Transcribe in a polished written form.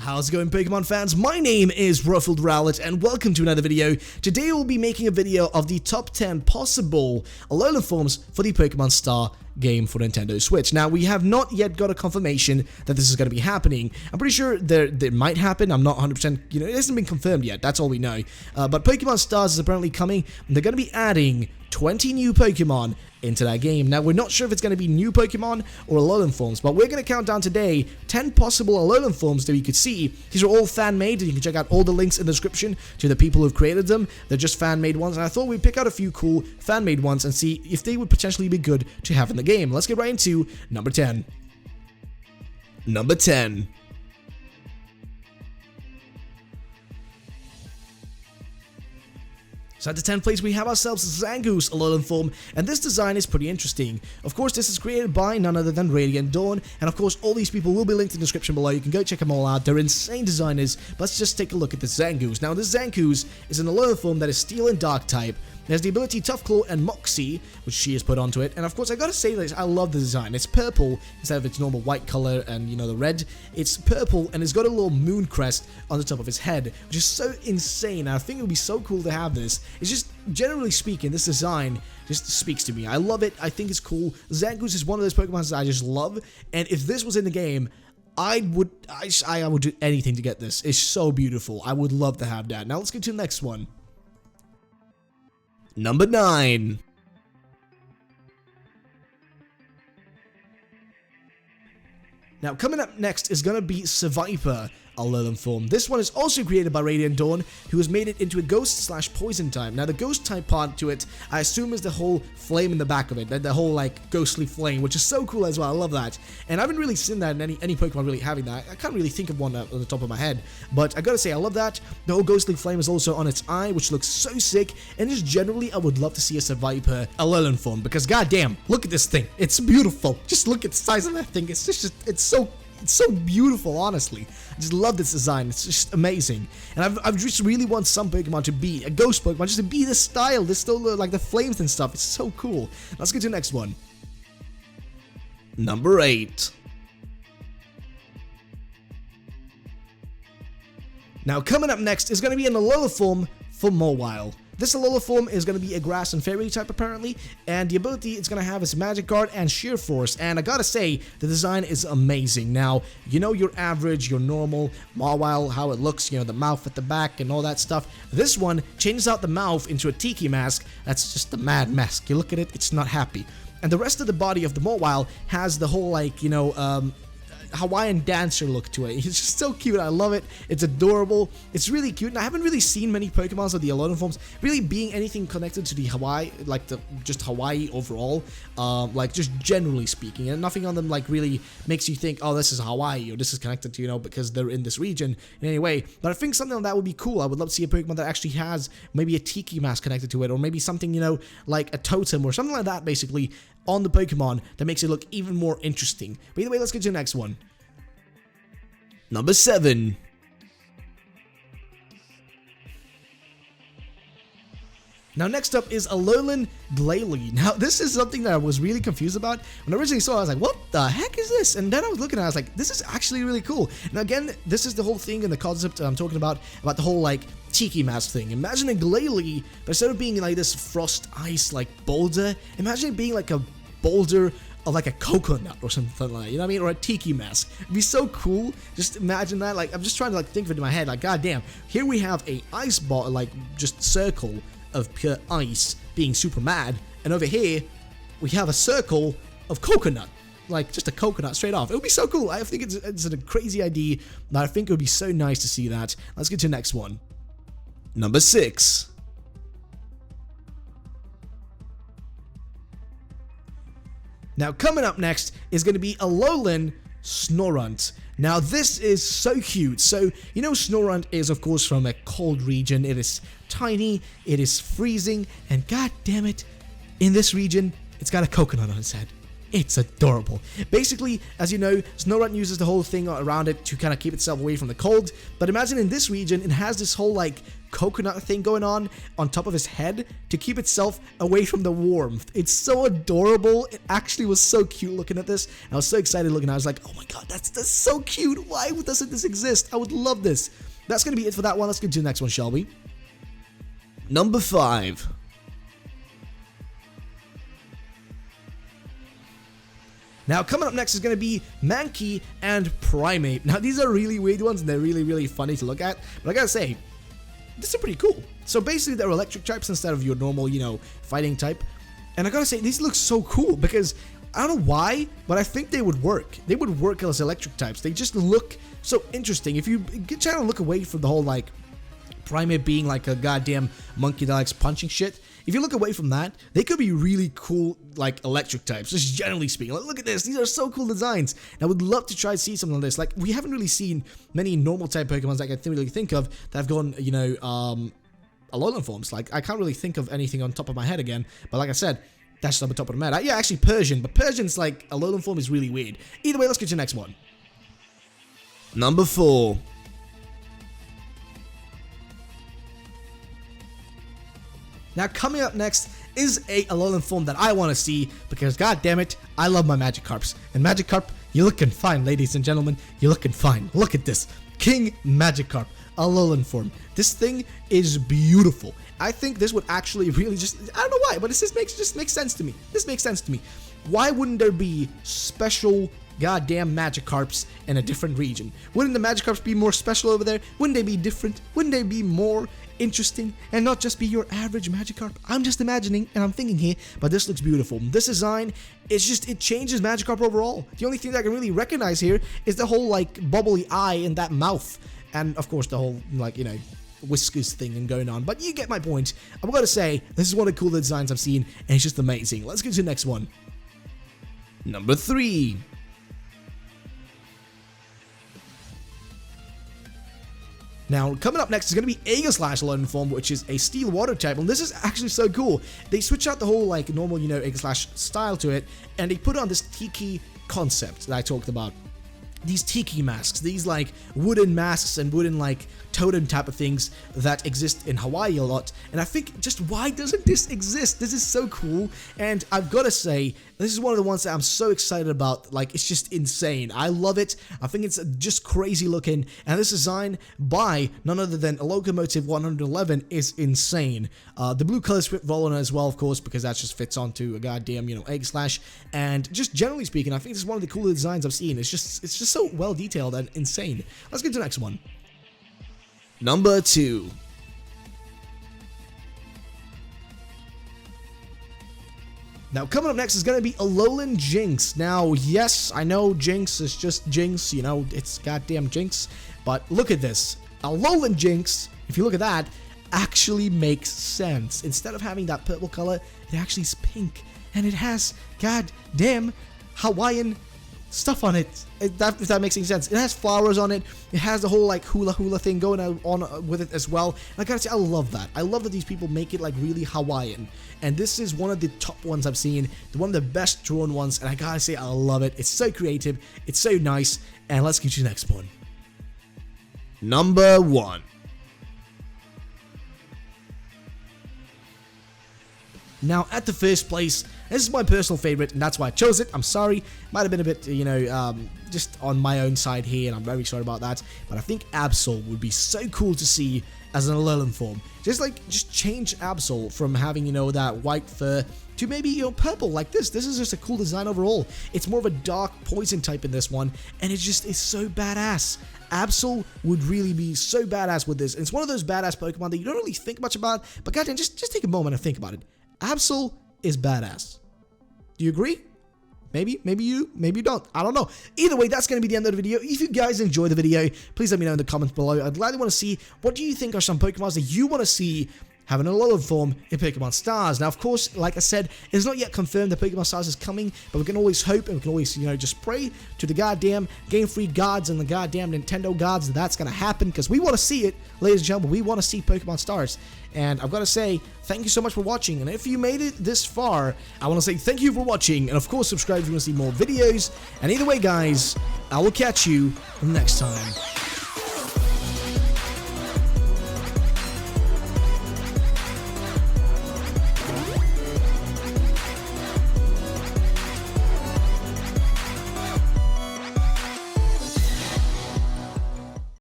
How's it going, Pokemon fans? My name is Ruffled Rowlet and welcome to another video. Today we'll be making a video of the top 10 possible Alola forms for the Pokemon Star game for Nintendo Switch. Now, we have not yet got a confirmation that this is going to be happening. I'm pretty sure there might happen. I'm not 100%, it hasn't been confirmed yet. That's all we know. But Pokemon Stars is apparently coming, and they're going to be adding 20 new Pokemon into that game. Now, we're not sure if it's going to be new Pokemon or Alolan forms, but we're going to count down today 10 possible Alolan forms that we could see. These are all fan-made, and you can check out all the links in the description to the people who've created them. They're just fan-made ones, and I thought we'd pick out a few cool fan-made ones and see if they would potentially be good to have in the game. Let's get right into number 10. Number 10. So at the 10th place, we have ourselves Zangoose Alolan form, and this design is pretty interesting. Of course, this is created by none other than Radiant Dawn, and of course, all these people will be linked in the description below. You can go check them all out. They're insane designers. But let's just take a look at this Zangoose. Now, this Zangoose is an Alolan form that is Steel and Dark type. It has the ability Tough Claw and Moxie, which she has put onto it. And of course, I gotta say this, I love the design. It's purple instead of its normal white color and, the red. It's purple and it's got a little moon crest on the top of his head, which is so insane. And I think it would be so cool to have this. It's just, generally speaking, this design just speaks to me. I love it. I think it's cool. Zangoose is one of those Pokemon that I just love. And if this was in the game, I would do anything to get this. It's so beautiful. I would love to have that. Now let's get to the next one. Number 9. Now, coming up next is going to be Seviper Alolan form. This one is also created by Radiant Dawn, who has made it into a Ghost/Poison type. Now, the Ghost type part to it, I assume, is the whole flame in the back of it, the whole, ghostly flame, which is so cool as well. I love that. And I haven't really seen that in any Pokemon really having that. I can't really think of one on the top of my head, but I gotta say, I love that. The whole ghostly flame is also on its eye, which looks so sick, and just generally, I would love to see a Seviper Alolan form, because goddamn, look at this thing. It's beautiful. Just look at the size of that thing. It's just, it's so beautiful, honestly. I just love this design. It's just amazing. And I've just really want some Pokemon to be a ghost Pokemon, just to be this style, this still like the flames and stuff. It's so cool. Let's get to the next one. Number 8. Now, coming up next is going to be an Alola form for Mawile. This Alola form is going to be a grass and fairy type apparently, and the ability it's going to have is Magic Guard and Sheer Force, and I gotta say, the design is amazing. Now, your average, your normal Mawile, how it looks, the mouth at the back and all that stuff. This one changes out the mouth into a tiki mask. That's just a mad mask. You look at it, it's not happy. And the rest of the body of the Mawile has the whole, Hawaiian dancer look to it. It's just so cute. I love it. It's adorable. It's really cute. And I haven't really seen many Pokemons of the Alolan forms really being anything connected to the Hawaii, just Hawaii overall, just generally speaking. And nothing on them really makes you think, oh, this is Hawaii or this is connected to, because they're in this region in any way. But I think something like that would be cool. I would love to see a Pokemon that actually has maybe a tiki mask connected to it, or maybe something, like a totem or something like that, basically, on the Pokemon that makes it look even more interesting. But either way, let's get to the next one. Number 7. Now, next up is Alola and Glalie. Now, this is something that I was really confused about. When I originally saw it, I was like, what the heck is this? And then I was looking at it, I was like, this is actually really cool. Now, again, this is the whole thing and the concept I'm talking about the whole, tiki mask thing. Imagine a Glalie, but instead of being this frost ice, boulder, imagine it being a boulder of a coconut or something like that, you know what I mean? Or a tiki mask. It'd be so cool. Just imagine that. I'm just trying to think of it in my head. Goddamn, here we have a ice ball, just circle of pure ice being super mad, and over here we have a circle of coconut, just a coconut straight off. It would be so cool. I think it's a crazy idea, but I think it would be so nice to see that. Let's get to the next one. Number 6. Now, coming up next is going to be Alolan Snorunt. Now, this is so cute. So, Snorunt is, of course, from a cold region. It is tiny, it is freezing, and god damn it, in this region, it's got a coconut on its head. It's adorable. Basically, as you know, Snorunt uses the whole thing around it to kind of keep itself away from the cold, but imagine in this region, it has this whole like coconut thing going on top of his head to keep itself away from the warmth. It's so adorable. It actually was so cute looking at this. I was so excited looking. I was like, oh my god, that's so cute. Why doesn't this exist? I would love this. That's going to be it for that one. Let's get to the next one, shall we? Number 5. Now, coming up next is going to be Mankey and Primeape. Now, these are really weird ones, and they're really, really funny to look at. But I gotta say, this is pretty cool. So basically, they're electric types instead of your normal, fighting type. And I gotta say, these look so cool because I don't know why, but I think they would work. They would work as electric types. They just look so interesting. If you try to look away from the whole, like, Primeape being like a goddamn monkey that likes punching shit, if you look away from that, they could be really cool, like, electric types, just generally speaking. Like, look at this. These are so cool designs. And I would love to try to see something like this. Like, we haven't really seen many normal type Pokemons that I can really think of that have gone, Alolan forms. Like, I can't really think of anything on top of my head again. But like I said, that's just on the top of my head. Yeah, actually Persian. But Persian's, like, Alolan form is really weird. Either way, let's get to the next one. Number 4. Now, coming up next is a Alolan form that I want to see because, god damn it, I love my Magikarps. And Magikarp, you're looking fine, ladies and gentlemen. You're looking fine. Look at this. King Magikarp, Alolan form. This thing is beautiful. I think this would actually really I don't know why, but this just makes sense to me. This makes sense to me. Why wouldn't there be special goddamn Magikarps in a different region? Wouldn't the Magikarps be more special over there? Wouldn't they be different? Wouldn't they be more interesting and not just be your average Magikarp? I'm just imagining and I'm thinking here, but this looks beautiful. This design, it changes Magikarp overall. The only thing that I can really recognize here is the whole like bubbly eye in that mouth, and of course the whole like whiskers thing and going on. But you get my point. I'm gonna say this is one of the coolest designs I've seen, and it's just amazing. Let's get to the next one. Number 3. Now, coming up next is going to be Aegislash Alolan form, which is a steel water type, and this is actually so cool. They switch out the whole, like, normal, Aegislash style to it, and they put on this tiki concept that I talked about. These tiki masks, these, like, wooden masks and wooden, like, totem type of things that exist in Hawaii a lot, and I think, just why doesn't this exist? This is so cool, and I've got to say, this is one of the ones that I'm so excited about. Like, it's just insane. I love it. I think it's just crazy looking, and this design by none other than a Locomotive 111 is insane. The blue color script rolling as well, of course, because that just fits onto a goddamn, Aegislash, and just generally speaking, I think this is one of the coolest designs I've seen. It's just so well detailed and insane. Let's get to the next one. Number 2. Now, coming up next is going to be Alolan Jynx. Now, yes, I know Jynx is just Jynx, it's goddamn Jynx, but look at this. Alolan Jynx, if you look at that, actually makes sense. Instead of having that purple color, it actually is pink, and it has goddamn Hawaiian stuff on it, if that makes any sense. It has flowers on it. It has the whole like hula thing going on with it as well. And I gotta say, I love that. I love that these people make it like really Hawaiian. And this is one of the top ones I've seen, one of the best drawn ones, and I gotta say, I love it. It's so creative, it's so nice, and let's get to the next one. Number 1. Now, at the first place, this is my personal favorite, and that's why I chose it. I'm sorry, might have been a bit, just on my own side here, and I'm very sorry about that. But I think Absol would be so cool to see as an Alolan form. Just change Absol from having, that white fur to maybe, purple like this. This is just a cool design overall. It's more of a dark poison type in this one, and it's so badass. Absol would really be so badass with this. And it's one of those badass Pokemon that you don't really think much about, but goddamn, just take a moment and think about it. Absol is badass. Do you agree? Maybe you don't. I don't know. Either way, that's going to be the end of the video. If you guys enjoyed the video, please let me know in the comments below. I'd gladly want to see, what do you think are some Pokemons that you want to see have an Alola form in Pokemon Stars. Now, of course, like I said, it's not yet confirmed that Pokemon Stars is coming, but we can always hope and we can always, just pray to the goddamn Game Freak gods and the goddamn Nintendo gods that that's going to happen, because we want to see it, ladies and gentlemen. We want to see Pokemon Stars. And I've got to say, thank you so much for watching. And if you made it this far, I want to say thank you for watching. And of course, subscribe if you want to see more videos. And either way, guys, I will catch you next time.